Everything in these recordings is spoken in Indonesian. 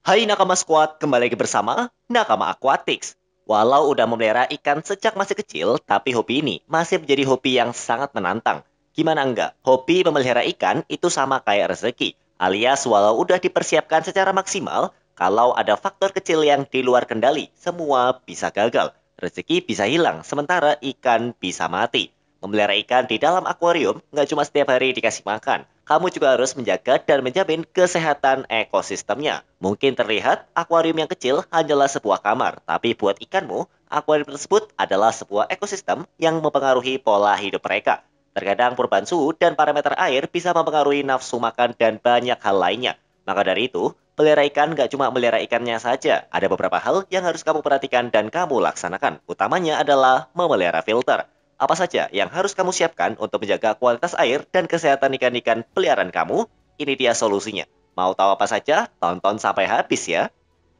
Hai Nakama Squad, kembali lagi bersama Nakama Aquatics. Walau udah memelihara ikan sejak masih kecil, tapi hobi ini masih menjadi hobi yang sangat menantang. Gimana enggak? Hobi memelihara ikan itu sama kayak rezeki. Alias walau udah dipersiapkan secara maksimal, kalau ada faktor kecil yang di luar kendali, semua bisa gagal. Rezeki bisa hilang, sementara ikan bisa mati. Memelihara ikan di dalam akuarium nggak cuma setiap hari dikasih makan, kamu juga harus menjaga dan menjamin kesehatan ekosistemnya. Mungkin terlihat akuarium yang kecil hanyalah sebuah kamar, tapi buat ikanmu, akuarium tersebut adalah sebuah ekosistem yang mempengaruhi pola hidup mereka. Terkadang perubahan suhu dan parameter air bisa mempengaruhi nafsu makan dan banyak hal lainnya. Maka dari itu, pelihara ikan nggak cuma melihara ikannya saja. Ada beberapa hal yang harus kamu perhatikan dan kamu laksanakan. Utamanya adalah memelihara filter. Apa saja yang harus kamu siapkan untuk menjaga kualitas air dan kesehatan ikan-ikan peliharaan kamu? Ini dia solusinya. Mau tahu apa saja? Tonton sampai habis ya.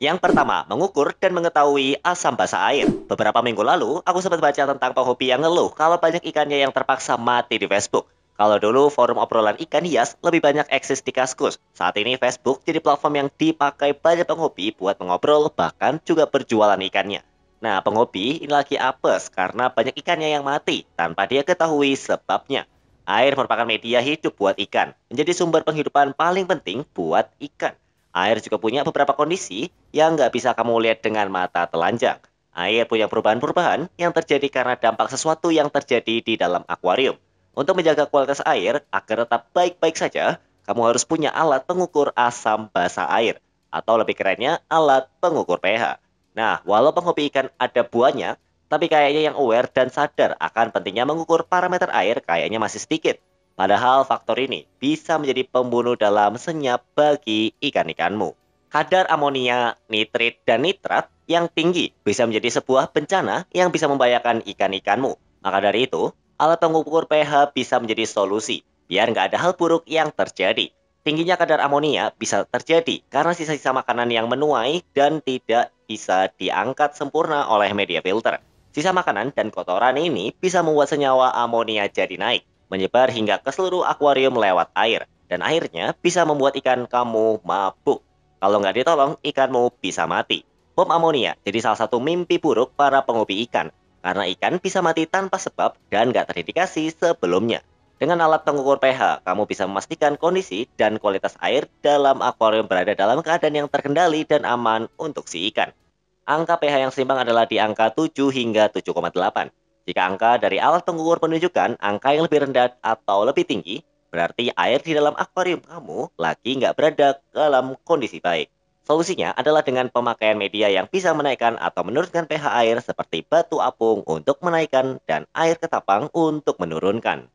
Yang pertama, mengukur dan mengetahui asam basa air. Beberapa minggu lalu, aku sempat baca tentang penghobi yang ngeluh kalau banyak ikannya yang terpaksa mati di Facebook. Kalau dulu forum obrolan ikan hias lebih banyak eksis di Kaskus. Saat ini Facebook jadi platform yang dipakai banyak penghobi buat mengobrol bahkan juga berjualan ikannya. Nah, penghobi ini lagi apes karena banyak ikannya yang mati tanpa dia ketahui sebabnya. Air merupakan media hidup buat ikan, menjadi sumber penghidupan paling penting buat ikan. Air juga punya beberapa kondisi yang nggak bisa kamu lihat dengan mata telanjang. Air punya perubahan-perubahan yang terjadi karena dampak sesuatu yang terjadi di dalam akuarium. Untuk menjaga kualitas air agar tetap baik-baik saja, kamu harus punya alat pengukur asam basa air, atau lebih kerennya alat pengukur pH. Nah, walau penghobi ikan ada banyak, tapi kayaknya yang aware dan sadar akan pentingnya mengukur parameter air kayaknya masih sedikit. Padahal faktor ini bisa menjadi pembunuh dalam senyap bagi ikan-ikanmu. Kadar amonia, nitrit, dan nitrat yang tinggi bisa menjadi sebuah bencana yang bisa membahayakan ikan-ikanmu. Maka dari itu, alat pengukur pH bisa menjadi solusi, biar nggak ada hal buruk yang terjadi. Tingginya kadar amonia bisa terjadi karena sisa-sisa makanan yang menuai dan tidak bisa diangkat sempurna oleh media filter. Sisa makanan dan kotoran ini bisa membuat senyawa amonia jadi naik, menyebar hingga ke seluruh akuarium lewat air, dan akhirnya bisa membuat ikan kamu mabuk. Kalau nggak ditolong, ikanmu bisa mati. Bom amonia jadi salah satu mimpi buruk para penghobi ikan, karena ikan bisa mati tanpa sebab dan nggak terindikasi sebelumnya. Dengan alat pengukur pH, kamu bisa memastikan kondisi dan kualitas air dalam akuarium berada dalam keadaan yang terkendali dan aman untuk si ikan. Angka pH yang seimbang adalah di angka 7 hingga 7,8. Jika angka dari alat pengukur menunjukkan angka yang lebih rendah atau lebih tinggi, berarti air di dalam akuarium kamu lagi nggak berada dalam kondisi baik. Solusinya adalah dengan pemakaian media yang bisa menaikkan atau menurunkan pH air seperti batu apung untuk menaikkan dan air ketapang untuk menurunkan.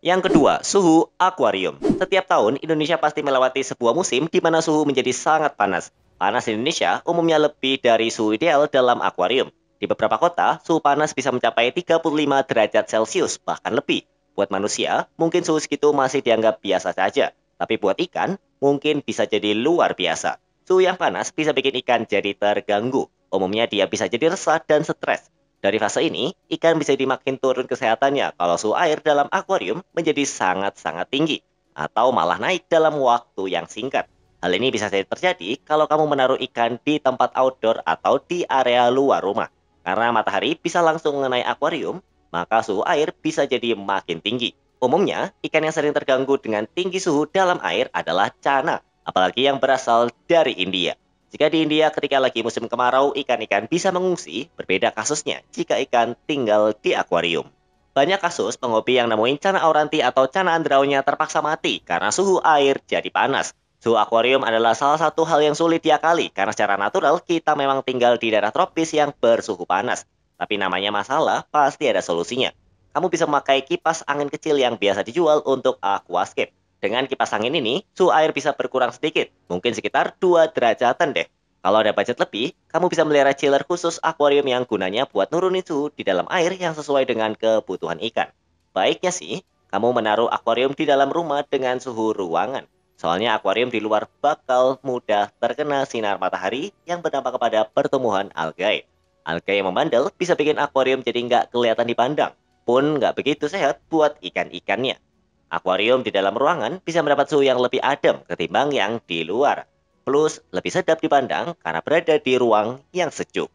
Yang kedua, suhu akuarium. Setiap tahun, Indonesia pasti melewati sebuah musim di mana suhu menjadi sangat panas. Panas di Indonesia umumnya lebih dari suhu ideal dalam akuarium. Di beberapa kota, suhu panas bisa mencapai 35 derajat Celcius, bahkan lebih. Buat manusia, mungkin suhu segitu masih dianggap biasa saja. Tapi buat ikan, mungkin bisa jadi luar biasa. Suhu yang panas bisa bikin ikan jadi terganggu. Umumnya dia bisa jadi resah dan stres. Dari fase ini, ikan bisa dimakin turun kesehatannya kalau suhu air dalam akuarium menjadi sangat-sangat tinggi, atau malah naik dalam waktu yang singkat. Hal ini bisa saja terjadi kalau kamu menaruh ikan di tempat outdoor atau di area luar rumah. Karena matahari bisa langsung mengenai akuarium, maka suhu air bisa jadi makin tinggi. Umumnya, ikan yang sering terganggu dengan tinggi suhu dalam air adalah cana, apalagi yang berasal dari India. Jika di India ketika lagi musim kemarau, ikan-ikan bisa mengungsi, berbeda kasusnya jika ikan tinggal di akuarium. Banyak kasus penghobi yang nemuin cana auranti atau cana andraunya terpaksa mati karena suhu air jadi panas. Suhu akuarium adalah salah satu hal yang sulit diakali karena secara natural kita memang tinggal di daerah tropis yang bersuhu panas. Tapi namanya masalah, pasti ada solusinya. Kamu bisa memakai kipas angin kecil yang biasa dijual untuk aquascape. Dengan kipas angin ini, suhu air bisa berkurang sedikit, mungkin sekitar 2 derajatan deh. Kalau ada budget lebih, kamu bisa melihara chiller khusus akuarium yang gunanya buat nurunin suhu di dalam air yang sesuai dengan kebutuhan ikan. Baiknya sih, kamu menaruh akuarium di dalam rumah dengan suhu ruangan. Soalnya akuarium di luar bakal mudah terkena sinar matahari yang berdampak kepada pertumbuhan algae. Algae yang membandel bisa bikin akuarium jadi nggak kelihatan dipandang, pun nggak begitu sehat buat ikan-ikannya. Akuarium di dalam ruangan bisa mendapat suhu yang lebih adem ketimbang yang di luar. Plus, lebih sedap dipandang karena berada di ruang yang sejuk.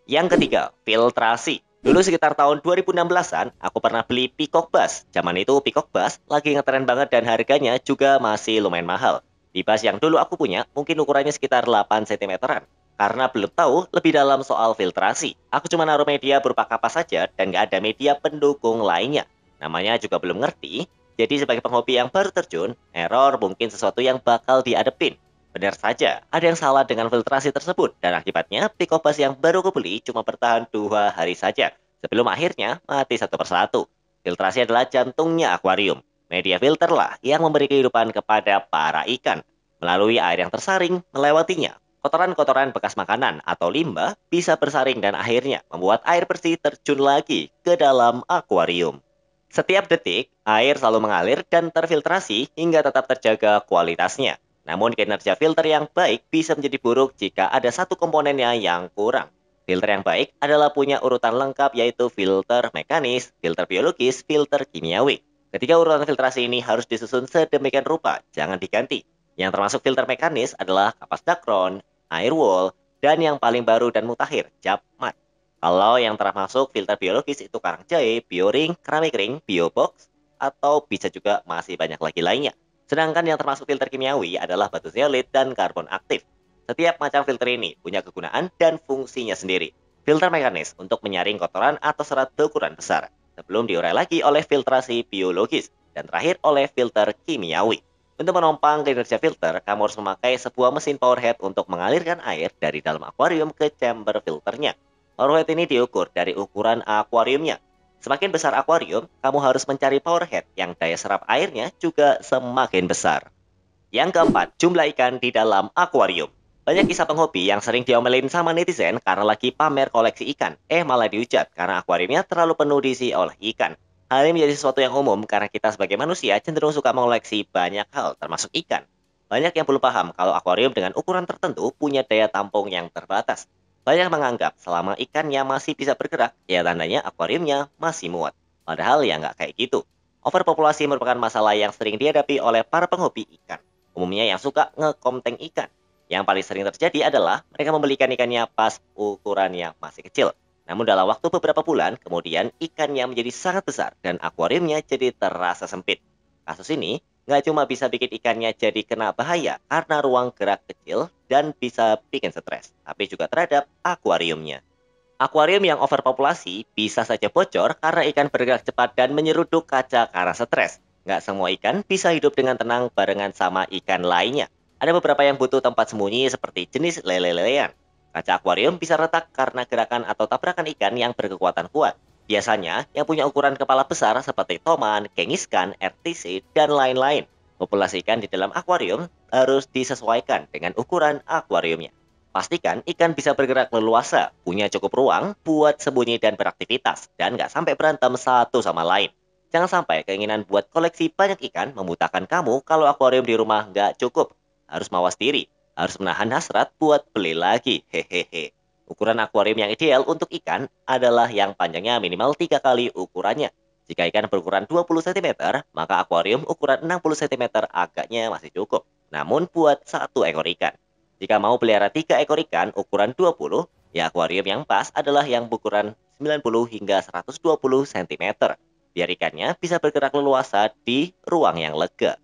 Yang ketiga, filtrasi. Dulu sekitar tahun 2016-an, aku pernah beli Peacock Bass. Zaman itu Peacock Bass lagi ngetren banget dan harganya juga masih lumayan mahal. Di bass yang dulu aku punya, mungkin ukurannya sekitar 8 cm-an. Karena belum tahu lebih dalam soal filtrasi, aku cuma naruh media berupa kapas saja dan nggak ada media pendukung lainnya. Namanya juga belum ngerti, jadi sebagai penghobi yang baru terjun, error mungkin sesuatu yang bakal diadepin. Benar saja, ada yang salah dengan filtrasi tersebut dan akibatnya Peacock Bass yang baru kubeli cuma bertahan 2 hari saja sebelum akhirnya mati satu persatu. Filtrasi adalah jantungnya akuarium. Media filter lah yang memberi kehidupan kepada para ikan. Melalui air yang tersaring melewatinya, kotoran-kotoran bekas makanan atau limbah bisa bersaring dan akhirnya membuat air bersih terjun lagi ke dalam akuarium. Setiap detik, air selalu mengalir dan terfiltrasi hingga tetap terjaga kualitasnya. Namun kinerja filter yang baik bisa menjadi buruk jika ada satu komponennya yang kurang. Filter yang baik adalah punya urutan lengkap yaitu filter mekanis, filter biologis, filter kimiawi. Ketiga urutan filtrasi ini harus disusun sedemikian rupa, jangan diganti. Yang termasuk filter mekanis adalah kapas Dacron, Airwall, dan yang paling baru dan mutakhir, cap mat. Kalau yang termasuk filter biologis itu karang jahe, bioring, keramik ring, biobox, atau bisa juga masih banyak lagi lainnya. Sedangkan yang termasuk filter kimiawi adalah batu zeolit dan karbon aktif. Setiap macam filter ini punya kegunaan dan fungsinya sendiri. Filter mekanis untuk menyaring kotoran atau serat berukuran besar, sebelum diurai lagi oleh filtrasi biologis, dan terakhir oleh filter kimiawi. Untuk menopang kinerja filter, kamu harus memakai sebuah mesin powerhead untuk mengalirkan air dari dalam akuarium ke chamber filternya. Powerhead ini diukur dari ukuran akuariumnya. Semakin besar akuarium, kamu harus mencari powerhead yang daya serap airnya juga semakin besar. Yang keempat, jumlah ikan di dalam akuarium. Banyak kisah penghobi yang sering diomelin sama netizen karena lagi pamer koleksi ikan. Malah dihujat karena akuariumnya terlalu penuh diisi oleh ikan. Hal ini menjadi sesuatu yang umum karena kita sebagai manusia cenderung suka mengoleksi banyak hal, termasuk ikan. Banyak yang belum paham kalau akuarium dengan ukuran tertentu punya daya tampung yang terbatas. Banyak menganggap selama ikannya masih bisa bergerak, ya tandanya akuariumnya masih muat. Padahal ya nggak kayak gitu. Overpopulasi merupakan masalah yang sering dihadapi oleh para penghobi ikan. Umumnya yang suka ngekomteng ikan. Yang paling sering terjadi adalah mereka membeli ikannya pas ukurannya masih kecil. Namun dalam waktu beberapa bulan, kemudian ikannya menjadi sangat besar dan akuariumnya jadi terasa sempit. Kasus ini nggak cuma bisa bikin ikannya jadi kena bahaya karena ruang gerak kecil dan bisa bikin stres, tapi juga terhadap akuariumnya. Akuarium yang overpopulasi bisa saja bocor karena ikan bergerak cepat dan menyeruduk kaca karena stres. Nggak semua ikan bisa hidup dengan tenang barengan sama ikan lainnya. Ada beberapa yang butuh tempat sembunyi seperti jenis lele-lelean. Kaca akuarium bisa retak karena gerakan atau tabrakan ikan yang berkekuatan kuat. Biasanya yang punya ukuran kepala besar seperti toman, kengiskan, RTC, dan lain-lain. Populasi ikan di dalam akuarium harus disesuaikan dengan ukuran akuariumnya. Pastikan ikan bisa bergerak leluasa, punya cukup ruang buat sembunyi dan beraktivitas, dan nggak sampai berantem satu sama lain. Jangan sampai keinginan buat koleksi banyak ikan membutakan kamu kalau akuarium di rumah nggak cukup. Harus mawas diri, harus menahan hasrat buat beli lagi. Hehehe. Ukuran akuarium yang ideal untuk ikan adalah yang panjangnya minimal 3 kali ukurannya. Jika ikan berukuran 20 cm, maka akuarium ukuran 60 cm agaknya masih cukup. Namun buat satu ekor ikan. Jika mau pelihara 3 ekor ikan ukuran 20, ya akuarium yang pas adalah yang berukuran 90 hingga 120 cm. Biar ikannya bisa bergerak leluasa di ruang yang lega.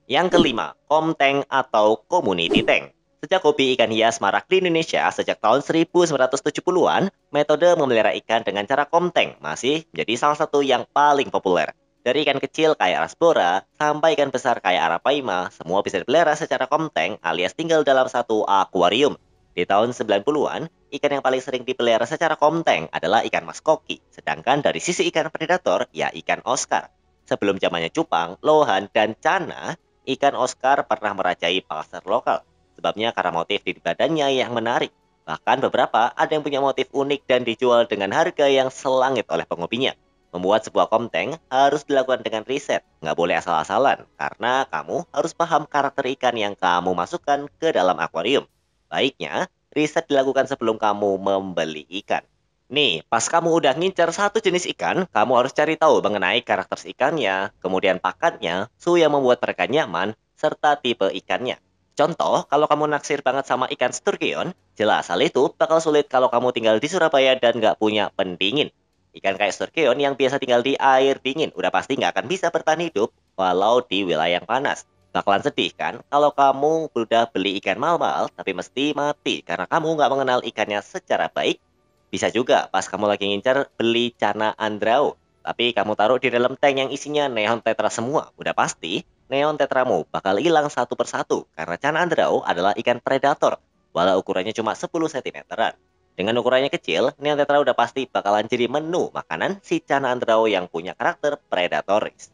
Yang kelima, komteng atau community tank. Sejak hobi ikan hias marak di Indonesia sejak tahun 1970-an, metode memelihara ikan dengan cara komteng masih menjadi salah satu yang paling populer. Dari ikan kecil kayak rasbora, sampai ikan besar kayak arapaima, semua bisa dipelihara secara komteng alias tinggal dalam satu akuarium. Di tahun 90-an, ikan yang paling sering dipelihara secara komteng adalah ikan mas koki. Sedangkan dari sisi ikan predator, ya ikan Oscar. Sebelum zamannya cupang, lohan, dan cana, ikan Oscar pernah merajai pasar lokal. Sebabnya karena motif di badannya yang menarik. Bahkan beberapa ada yang punya motif unik dan dijual dengan harga yang selangit oleh penghobinya. Membuat sebuah komteng harus dilakukan dengan riset, nggak boleh asal-asalan, karena kamu harus paham karakter ikan yang kamu masukkan ke dalam akuarium. Baiknya, riset dilakukan sebelum kamu membeli ikan. Nih, pas kamu udah ngincar satu jenis ikan, kamu harus cari tahu mengenai karakter ikannya, kemudian pakannya, suhu yang membuat mereka nyaman, serta tipe ikannya. Contoh, kalau kamu naksir banget sama ikan sturgeon, jelas hal itu bakal sulit kalau kamu tinggal di Surabaya dan nggak punya pendingin. Ikan kayak sturgeon yang biasa tinggal di air dingin udah pasti nggak akan bisa bertahan hidup walau di wilayah yang panas. Bakalan sedih kan kalau kamu udah beli ikan mahal-mahal tapi mesti mati karena kamu nggak mengenal ikannya secara baik. Bisa juga pas kamu lagi ngincer beli cana andrao, tapi kamu taruh di dalam tank yang isinya neon tetra semua. Udah pasti neon tetramu bakal hilang satu persatu karena cana andrao adalah ikan predator, walau ukurannya cuma 10 cm-an. Dengan ukurannya kecil, neon tetra udah pasti bakalan jadi menu makanan si cana andrao yang punya karakter predatoris.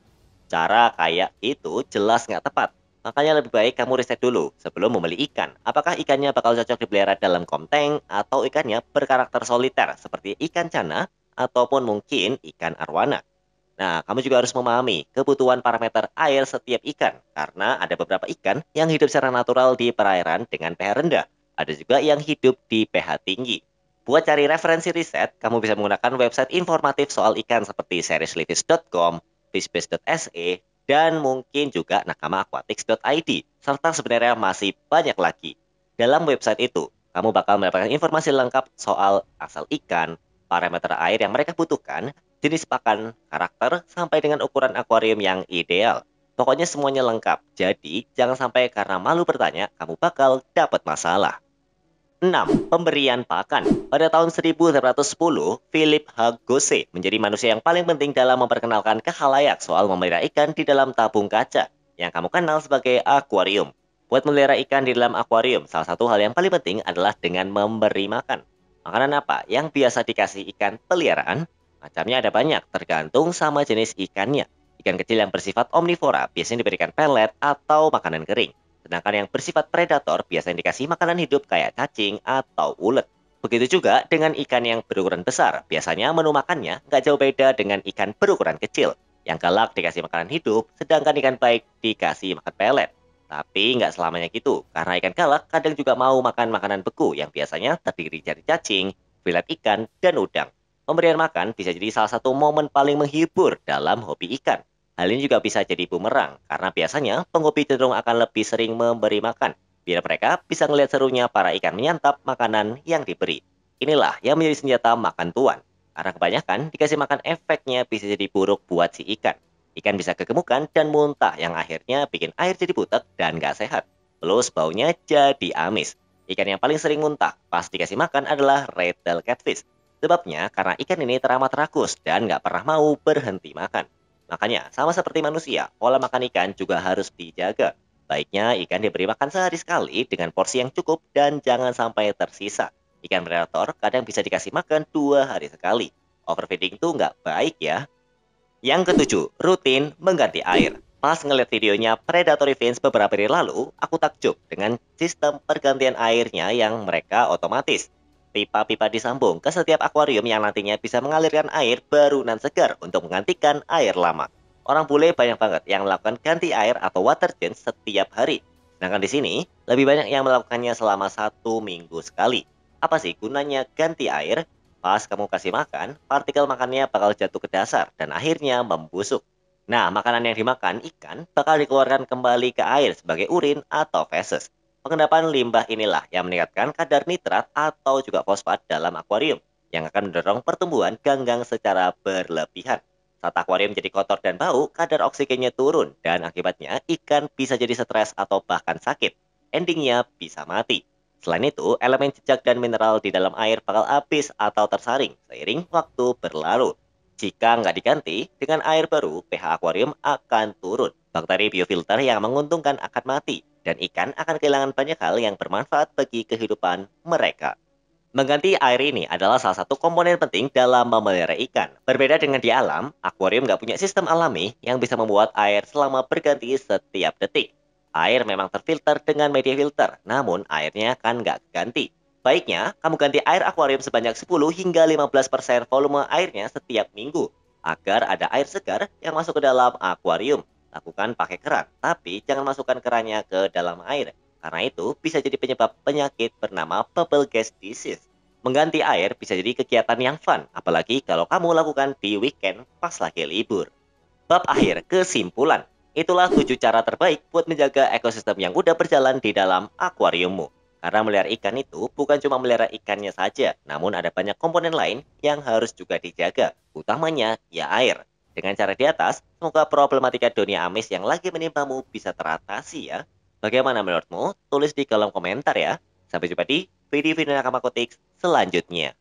Cara kayak itu jelas nggak tepat. Makanya lebih baik kamu riset dulu sebelum membeli ikan. Apakah ikannya bakal cocok dipelihara dalam konteng atau ikannya berkarakter soliter seperti ikan cana ataupun mungkin ikan arwana. Nah, kamu juga harus memahami kebutuhan parameter air setiap ikan, karena ada beberapa ikan yang hidup secara natural di perairan dengan pH rendah. Ada juga yang hidup di pH tinggi. Buat cari referensi riset, kamu bisa menggunakan website informatif soal ikan seperti seriouslivis.com, fishbase.se, dan mungkin juga nakamaaquatics.id, serta sebenarnya masih banyak lagi. Dalam website itu, kamu bakal mendapatkan informasi lengkap soal asal ikan, parameter air yang mereka butuhkan, jenis pakan, karakter, sampai dengan ukuran akuarium yang ideal. Pokoknya semuanya lengkap. Jadi, jangan sampai karena malu bertanya, kamu bakal dapat masalah. 6. Pemberian pakan. Pada tahun 1810, Philip Hagose menjadi manusia yang paling penting dalam memperkenalkan ke khalayak soal memelihara ikan di dalam tabung kaca, yang kamu kenal sebagai akuarium. Buat memelihara ikan di dalam akuarium, salah satu hal yang paling penting adalah dengan memberi makan. Makanan apa yang biasa dikasih ikan peliharaan? Macamnya ada banyak, tergantung sama jenis ikannya. Ikan kecil yang bersifat omnivora biasanya diberikan pelet atau makanan kering. Sedangkan yang bersifat predator biasanya dikasih makanan hidup kayak cacing atau ulet. Begitu juga dengan ikan yang berukuran besar. Biasanya menu makannya nggak jauh beda dengan ikan berukuran kecil. Yang galak dikasih makanan hidup, sedangkan ikan baik dikasih makan pelet. Tapi nggak selamanya gitu, karena ikan galak kadang juga mau makan makanan beku yang biasanya terdiri dari cacing, filet ikan, dan udang. Pemberian makan bisa jadi salah satu momen paling menghibur dalam hobi ikan. Hal ini juga bisa jadi bumerang, karena biasanya penghobi cenderung akan lebih sering memberi makan, biar mereka bisa melihat serunya para ikan menyantap makanan yang diberi. Inilah yang menjadi senjata makan tuan, karena kebanyakan dikasih makan efeknya bisa jadi buruk buat si ikan. Ikan bisa kegemukan dan muntah yang akhirnya bikin air jadi butek dan gak sehat. Plus baunya jadi amis. Ikan yang paling sering muntah pas dikasih makan adalah red tail catfish. Sebabnya karena ikan ini teramat rakus dan gak pernah mau berhenti makan. Makanya, sama seperti manusia, pola makan ikan juga harus dijaga. Baiknya ikan diberi makan sehari sekali dengan porsi yang cukup dan jangan sampai tersisa. Ikan predator kadang bisa dikasih makan 2 hari sekali. Overfeeding tuh nggak baik ya. Yang ketujuh, rutin mengganti air. Pas ngeliat videonya Predatory Fins beberapa hari lalu, aku takjub dengan sistem pergantian airnya yang mereka otomatis. Pipa-pipa disambung ke setiap akuarium yang nantinya bisa mengalirkan air baru dan segar untuk menggantikan air lama. Orang bule banyak banget yang melakukan ganti air atau water change setiap hari. Sedangkan di sini, lebih banyak yang melakukannya selama 1 minggu sekali. Apa sih gunanya ganti air? Pas kamu kasih makan, partikel makannya bakal jatuh ke dasar dan akhirnya membusuk. Nah, makanan yang dimakan ikan bakal dikeluarkan kembali ke air sebagai urin atau feses. Pengendapan limbah inilah yang meningkatkan kadar nitrat atau juga fosfat dalam akuarium yang akan mendorong pertumbuhan ganggang secara berlebihan. Saat akuarium jadi kotor dan bau, kadar oksigennya turun dan akibatnya ikan bisa jadi stres atau bahkan sakit. Endingnya bisa mati. Selain itu, elemen jejak dan mineral di dalam air bakal habis atau tersaring seiring waktu berlalu. Jika nggak diganti, dengan air baru, pH akuarium akan turun. Bakteri biofilter yang menguntungkan akan mati, dan ikan akan kehilangan banyak hal yang bermanfaat bagi kehidupan mereka. Mengganti air ini adalah salah satu komponen penting dalam memelihara ikan. Berbeda dengan di alam, akuarium nggak punya sistem alami yang bisa membuat air selama berganti setiap detik. Air memang terfilter dengan media filter, namun airnya kan nggak ganti. Baiknya, kamu ganti air akuarium sebanyak 10 hingga 15% volume airnya setiap minggu, agar ada air segar yang masuk ke dalam akuarium. Lakukan pakai keran, tapi jangan masukkan kerannya ke dalam air karena itu bisa jadi penyebab penyakit bernama bubble gas disease. Mengganti air bisa jadi kegiatan yang fun, apalagi kalau kamu lakukan di weekend pas lagi libur. Bab akhir, kesimpulan. Itulah 7 cara terbaik buat menjaga ekosistem yang udah berjalan di dalam akuariummu. Karena melihara ikan itu bukan cuma melihara ikannya saja, namun ada banyak komponen lain yang harus juga dijaga. Utamanya ya air. Dengan cara di atas, semoga problematika dunia amis yang lagi menimpamu bisa teratasi ya. Bagaimana menurutmu? Tulis di kolom komentar ya. Sampai jumpa di video-video Nakama Kotiks selanjutnya.